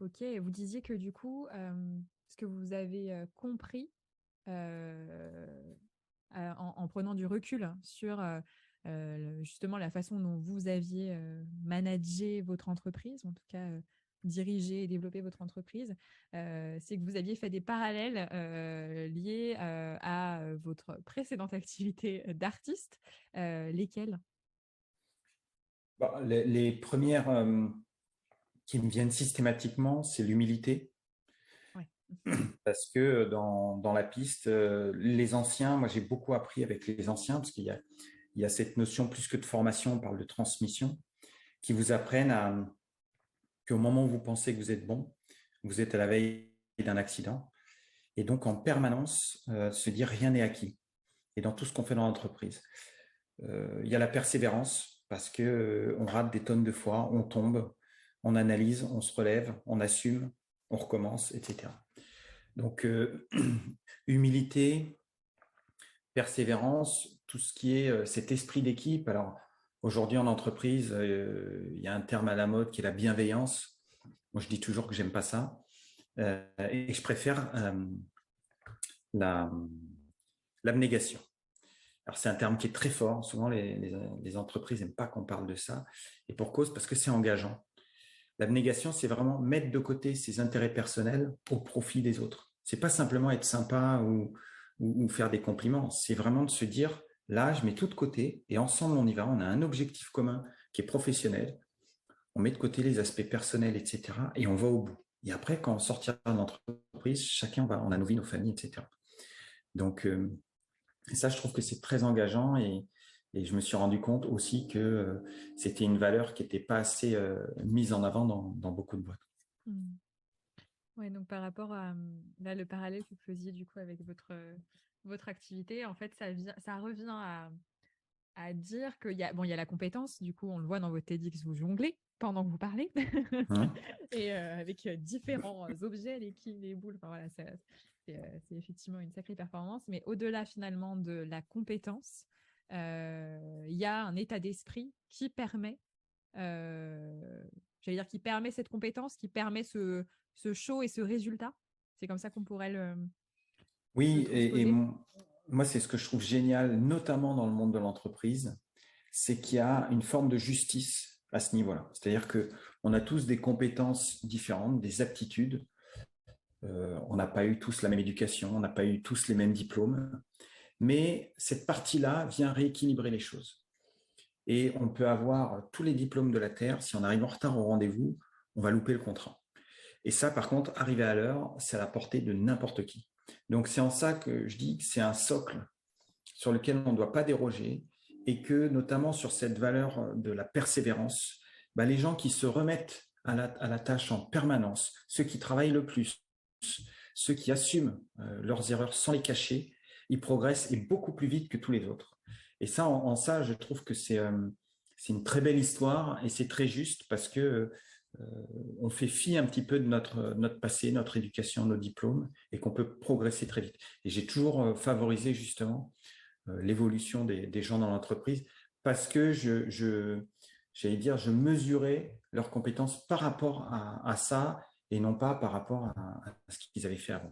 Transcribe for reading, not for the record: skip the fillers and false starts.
Ok, et vous disiez que du coup, ce que vous avez compris euh, en prenant du recul sur justement la façon dont vous aviez managé votre entreprise, en tout cas dirigé et développé votre entreprise, c'est que vous aviez fait des parallèles liés à votre précédente activité d'artiste. Lesquels? Bah, les premières qui me viennent systématiquement, c'est l'humilité. Ouais. Parce que dans la piste, les anciens, moi j'ai beaucoup appris avec les anciens, parce il y a cette notion plus que de formation, on parle de transmission, qui vous apprennent qu'au moment où vous pensez que vous êtes bon, vous êtes à la veille d'un accident. Et donc en permanence, se dire rien n'est acquis. Et dans tout ce qu'on fait dans l'entreprise. Il y a la persévérance, parce que on rate des tonnes de fois, on tombe, on analyse, on se relève, on assume, on recommence, etc. Donc, humilité, persévérance, tout ce qui est cet esprit d'équipe. Alors, aujourd'hui en entreprise, il y a un terme à la mode qui est la bienveillance. Moi, je dis toujours que j'aime pas ça. Et je préfère la, l'abnégation. Alors, c'est un terme qui est très fort. Souvent, les entreprises n'aiment pas qu'on parle de ça. Et pour cause, parce que c'est engageant. L'abnégation, c'est vraiment mettre de côté ses intérêts personnels au profit des autres. C'est pas simplement être sympa ou faire des compliments. C'est vraiment de se dire, là, je mets tout de côté et ensemble, on y va. On a un objectif commun qui est professionnel. On met de côté les aspects personnels, etc. Et on va au bout. Et après, quand on sortira de l'entreprise, chacun on a nos vies, nos familles, etc. Donc, ça, je trouve que c'est très engageant et je me suis rendu compte aussi que c'était une valeur qui n'était pas assez mise en avant dans beaucoup de boîtes. Hmm. Ouais, donc par rapport à là, le parallèle que vous faisiez du coup avec votre activité, en fait, ça revient à dire qu'il y a, bon, il y a la compétence, du coup, on le voit dans votre TEDx, vous jonglez pendant que vous parlez, Hein. et avec différents objets, les quilles, les boules, enfin voilà, c'est effectivement une sacrée performance, mais au-delà finalement de la compétence, il y a un état d'esprit qui permet, euh, j'allais dire, qui permet cette compétence, qui permet ce show et ce résultat. C'est comme ça qu'on pourrait le Oui, transposer. moi, c'est ce que je trouve génial, notamment dans le monde de l'entreprise, c'est qu'il y a une forme de justice à ce niveau-là. C'est-à-dire que on a tous des compétences différentes, des aptitudes. On n'a pas eu tous la même éducation, on n'a pas eu tous les mêmes diplômes, mais cette partie-là vient rééquilibrer les choses. Et on peut avoir tous les diplômes de la Terre, si on arrive en retard au rendez-vous, on va louper le contrat. Et ça, par contre, arriver à l'heure, c'est à la portée de n'importe qui. Donc, c'est en ça que je dis que c'est un socle sur lequel on ne doit pas déroger et que, notamment sur cette valeur de la persévérance, bah, les gens qui se remettent à la tâche en permanence, ceux qui travaillent le plus, ceux qui assument leurs erreurs sans les cacher, ils progressent et beaucoup plus vite que tous les autres. Et ça, en ça, je trouve que c'est une très belle histoire et c'est très juste parce que on fait fi un petit peu de notre passé, notre éducation, nos diplômes et qu'on peut progresser très vite. Et j'ai toujours favorisé justement l'évolution des gens dans l'entreprise parce que j'allais dire, je mesurais leurs compétences par rapport à ça et non pas par rapport à ce qu'ils avaient fait avant.